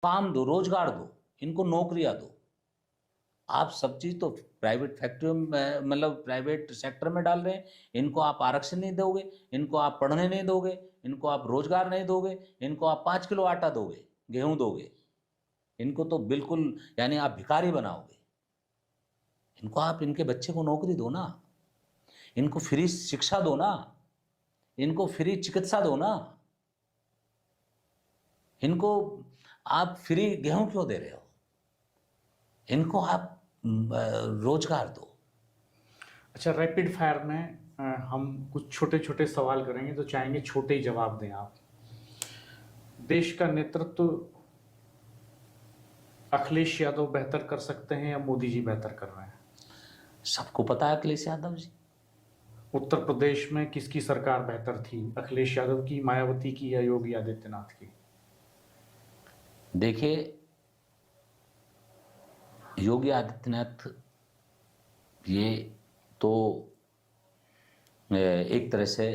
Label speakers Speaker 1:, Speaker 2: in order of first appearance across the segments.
Speaker 1: काम दो, रोजगार दो, इनको नौकरियां दो। आप सब चीज तो प्राइवेट फैक्ट्रियों में, मतलब प्राइवेट सेक्टर में डाल रहे हैं। इनको आप आरक्षण नहीं दोगे, इनको आप पढ़ने नहीं दोगे, इनको आप रोजगार नहीं दोगे, इनको आप 5 किलो आटा दोगे, गेहूं दोगे, इनको तो बिल्कुल यानी आप भिखारी बनाओगे। इनको आप, इनके बच्चे को नौकरी दो ना, इनको फ्री शिक्षा दो ना, इनको फ्री चिकित्सा दो ना, इनको आप फ्री गेहूं क्यों दे रहे हो? इनको आप रोजगार दो।
Speaker 2: अच्छा, रैपिड फायर में हम कुछ छोटे छोटे सवाल करेंगे तो चाहेंगे छोटे ही जवाब दें आप। देश का नेतृत्व अखिलेश यादव बेहतर कर सकते हैं या मोदी जी बेहतर कर रहे हैं?
Speaker 1: सबको पता है अखिलेश यादव जी।
Speaker 2: उत्तर प्रदेश में किसकी सरकार बेहतर थी, अखिलेश यादव की, मायावती की या योगी आदित्यनाथ की?
Speaker 1: देखिए, योगी आदित्यनाथ ये तो एक तरह से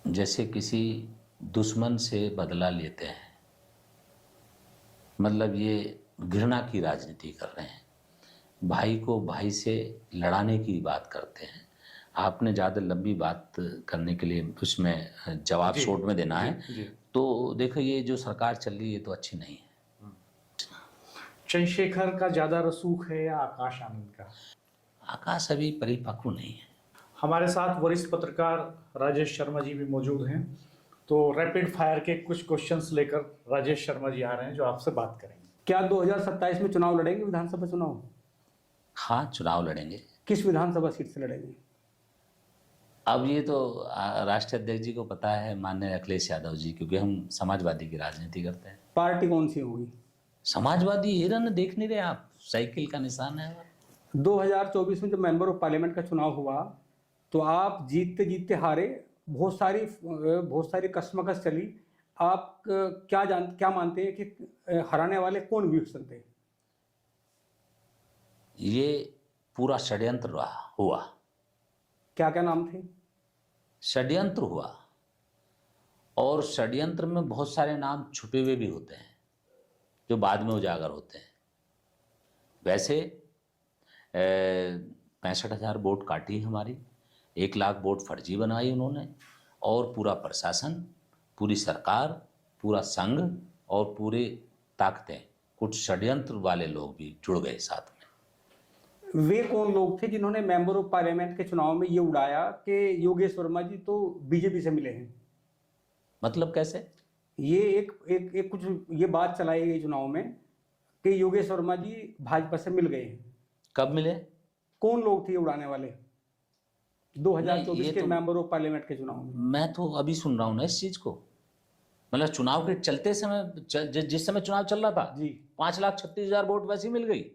Speaker 1: जैसे किसी दुश्मन से बदला लेते हैं, मतलब ये घृणा की राजनीति कर रहे हैं, भाई को भाई से लड़ाने की बात करते हैं। आपने ज़्यादा लंबी बात करने के लिए उसमें जवाब शॉर्ट में देना है।
Speaker 2: जी।
Speaker 1: तो देखो, ये जो सरकार चल रही है तो अच्छी नहीं है।
Speaker 2: चंद्रशेखर का ज्यादा रसूख है या आकाश आनंद का?
Speaker 1: आकाश अभी परिपक्व नहीं है।
Speaker 2: हमारे साथ वरिष्ठ पत्रकार राजेश शर्मा जी भी मौजूद हैं। तो रैपिड फायर के कुछ क्वेश्चंस लेकर राजेश शर्मा जी आ रहे हैं जो आपसे बात करेंगे। क्या 2027 में चुनाव लड़ेंगे, विधानसभा चुनाव?
Speaker 1: हाँ, चुनाव लड़ेंगे।
Speaker 2: किस विधानसभा सीट से लड़ेंगे?
Speaker 1: अब ये तो राष्ट्रीय अध्यक्ष जी को पता है, माननीय अखिलेश यादव जी, क्योंकि हम समाजवादी की राजनीति करते हैं।
Speaker 2: पार्टी कौन सी होगी?
Speaker 1: समाजवादी हिरन देख नहीं रहे आप, साइकिल का निशान है।
Speaker 2: 2024 में जब मेंबर ऑफ पार्लियामेंट का चुनाव हुआ तो आप जीतते जीतते हारे, बहुत सारी कशमकश चली। आप क्या मानते हैं कि हराने वाले व्यक्ति हो सकते हैं?
Speaker 1: ये पूरा षड्यंत्र हुआ।
Speaker 2: क्या क्या नाम थे?
Speaker 1: षड्यंत्र हुआ, और षड्यंत्र में बहुत सारे नाम छुपे हुए भी होते हैं जो बाद में उजागर होते हैं। वैसे 65,000 वोट काटी हमारी, 1 लाख वोट फर्जी बनाई उन्होंने, और पूरा प्रशासन, पूरी सरकार, पूरा संघ और पूरे ताकतें, कुछ षड्यंत्र वाले लोग भी जुड़ गए साथ में।
Speaker 2: वे कौन लोग थे जिन्होंने मेंबर ऑफ पार्लियामेंट के चुनाव में ये उड़ाया कि योगेश वर्मा जी तो बीजेपी से मिले हैं?
Speaker 1: मतलब कैसे?
Speaker 2: ये एक कुछ ये बात चलाई गई चुनाव में कि योगेश वर्मा जी भाजपा से मिल गए हैं।
Speaker 1: कब मिले?
Speaker 2: कौन लोग थे ये उड़ाने वाले 2024 के
Speaker 1: तो
Speaker 2: मेंबर ऑफ पार्लियामेंट के चुनाव में?
Speaker 1: मैं तो अभी सुन रहा हूँ ना इस चीज को। मतलब चुनाव के चलते समय, जिस समय चुनाव चल रहा था
Speaker 2: जी,
Speaker 1: 5,36,000 वोट वैसे ही मिल गई।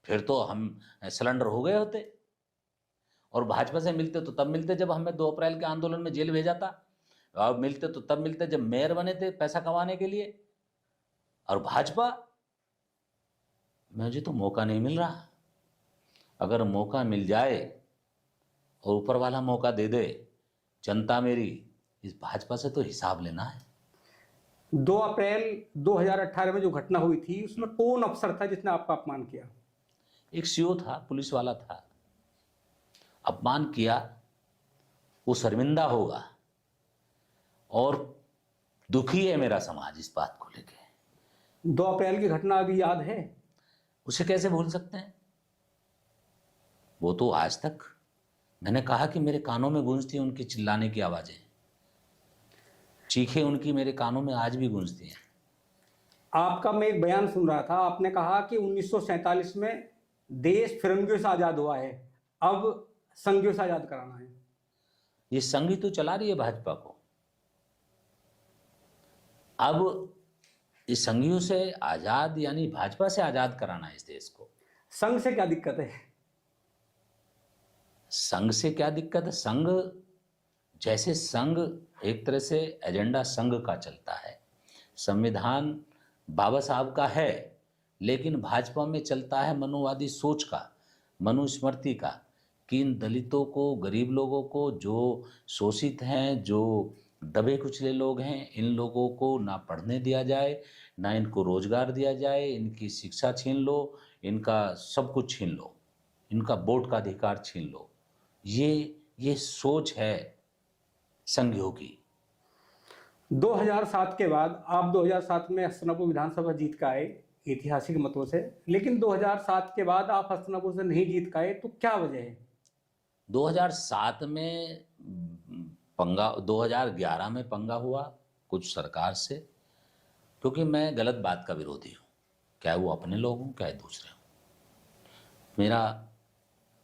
Speaker 1: फिर तो हम सिलेंडर हो गए होते। और भाजपा से मिलते तो तब मिलते जब हमें 2 अप्रैल के आंदोलन में जेल भेजा था, और मिलते तो तब मिलते जब मेयर बने थे पैसा कमाने के लिए। और भाजपा, मुझे तो मौका नहीं मिल रहा। अगर मौका मिल जाए और ऊपर वाला मौका दे दे, जनता मेरी, इस भाजपा से तो हिसाब लेना है।
Speaker 2: 2 अप्रैल 2018 में जो घटना हुई थी उसमें कौन अफसर था जिसने आपका अपमान किया?
Speaker 1: एक सीओ था, पुलिस वाला था, अपमान किया। वो शर्मिंदा होगा, और दुखी है मेरा समाज इस बात को लेके।
Speaker 2: 2 अप्रैल की घटना अभी याद है?
Speaker 1: उसे कैसे भूल सकते हैं? वो तो आज तक, मैंने कहा कि मेरे कानों में गूंजती हैं उनकी चिल्लाने की आवाजें, चीखें उनकी मेरे कानों में आज भी गूंजती हैं।
Speaker 2: आपका मैं एक बयान सुन रहा था, आपने कहा कि 1947 में देश फिरंगियों से आजाद हुआ है, अब संघियों से आजाद कराना है।
Speaker 1: ये संघ ही तो चला रही है भाजपा को। अब इस संघियों से आजाद यानी भाजपा से आजाद कराना है इस देश को।
Speaker 2: संघ से क्या दिक्कत है?
Speaker 1: संघ से क्या दिक्कत है? संघ, जैसे संघ एक तरह से एजेंडा संघ का चलता है, संविधान बाबा साहब का है, लेकिन भाजपा में चलता है मनुवादी सोच का, मनुस्मृति का, कि इन दलितों को, गरीब लोगों को, जो शोषित हैं, जो दबे कुचले लोग हैं। इन लोगों को ना पढ़ने दिया जाए, ना इनको रोजगार दिया जाए, इनकी शिक्षा छीन लो, इनका सब कुछ छीन लो, इनका वोट का अधिकार छीन लो। ये सोच है संघियों की।
Speaker 2: 2007 के बाद आप 2007 में हस्तिनापुर विधानसभा जीत के आए ऐतिहासिक मतों से, लेकिन 2007 के बाद आप हस्तिनापुर से नहीं जीत के आए, तो क्या वजह है?
Speaker 1: 2007 में पंगा, 2011 में पंगा हुआ कुछ सरकार से, क्योंकि मैं गलत बात का विरोधी हूँ, चाहे वो अपने लोग हों चाहे दूसरे हों। मेरा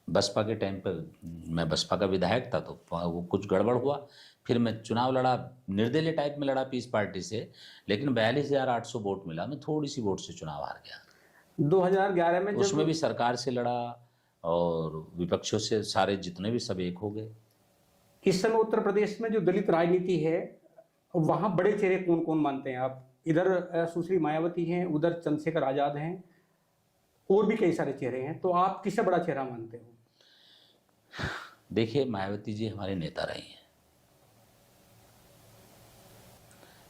Speaker 1: बसपा के टाइम पर, मैं बसपा का विधायक था, तो वो कुछ गड़बड़ हुआ, फिर मैं चुनाव लड़ा, निर्दलीय टाइप में लड़ा पीस पार्टी से, लेकिन 42,800 वोट मिला, मैं थोड़ी सी वोट से चुनाव हार गया।
Speaker 2: 2011 में
Speaker 1: उसमें
Speaker 2: जब
Speaker 1: भी सरकार से लड़ा और विपक्षों से, सारे जितने भी सब एक हो गए।
Speaker 2: इस समय उत्तर प्रदेश में जो दलित राजनीति है, वहां बड़े चेहरे कौन कौन मानते हैं आप? इधर सुश्री मायावती हैं, उधर चंद्रशेखर आजाद हैं, और भी कई सारे चेहरे हैं, तो आप किससे बड़ा चेहरा मानते हो?
Speaker 1: देखिए, मायावती जी हमारे नेता रही हैं।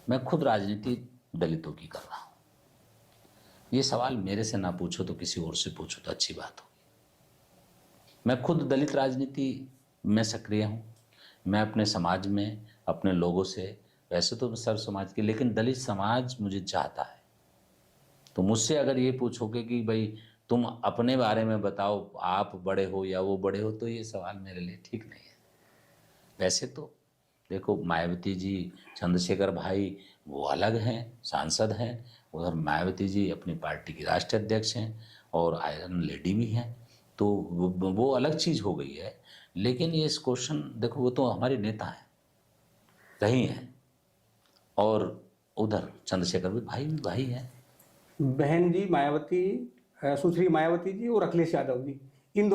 Speaker 1: मैं खुद राजनीति दलितों की कर रहा हूं। ये सवाल मेरे से ना पूछो तो किसी और से पूछो तो अच्छी बात होगी। मैं खुद दलित राजनीति में सक्रिय हूं। मैं अपने समाज में, अपने लोगों से, वैसे तो सर्व समाज के, लेकिन दलित समाज मुझे चाहता है। तो मुझसे अगर ये पूछोगे कि भाई तुम अपने बारे में बताओ, आप बड़े हो या वो बड़े हो, तो ये सवाल मेरे लिए ठीक नहीं है। वैसे तो देखो, मायावती जी, चंद्रशेखर भाई वो अलग हैं, सांसद हैं, उधर मायावती जी अपनी पार्टी की राष्ट्रीय अध्यक्ष हैं और आयरन लेडी भी हैं, तो वो अलग चीज़ हो गई है। लेकिन ये इस क्वेश्चन, देखो वो तो हमारे नेता हैं, रही हैं, और उधर चंद्रशेखर भी भाई हैं।
Speaker 2: बहन जी मायावती, सुश्री मायावती जी और अखिलेश यादव जी, इन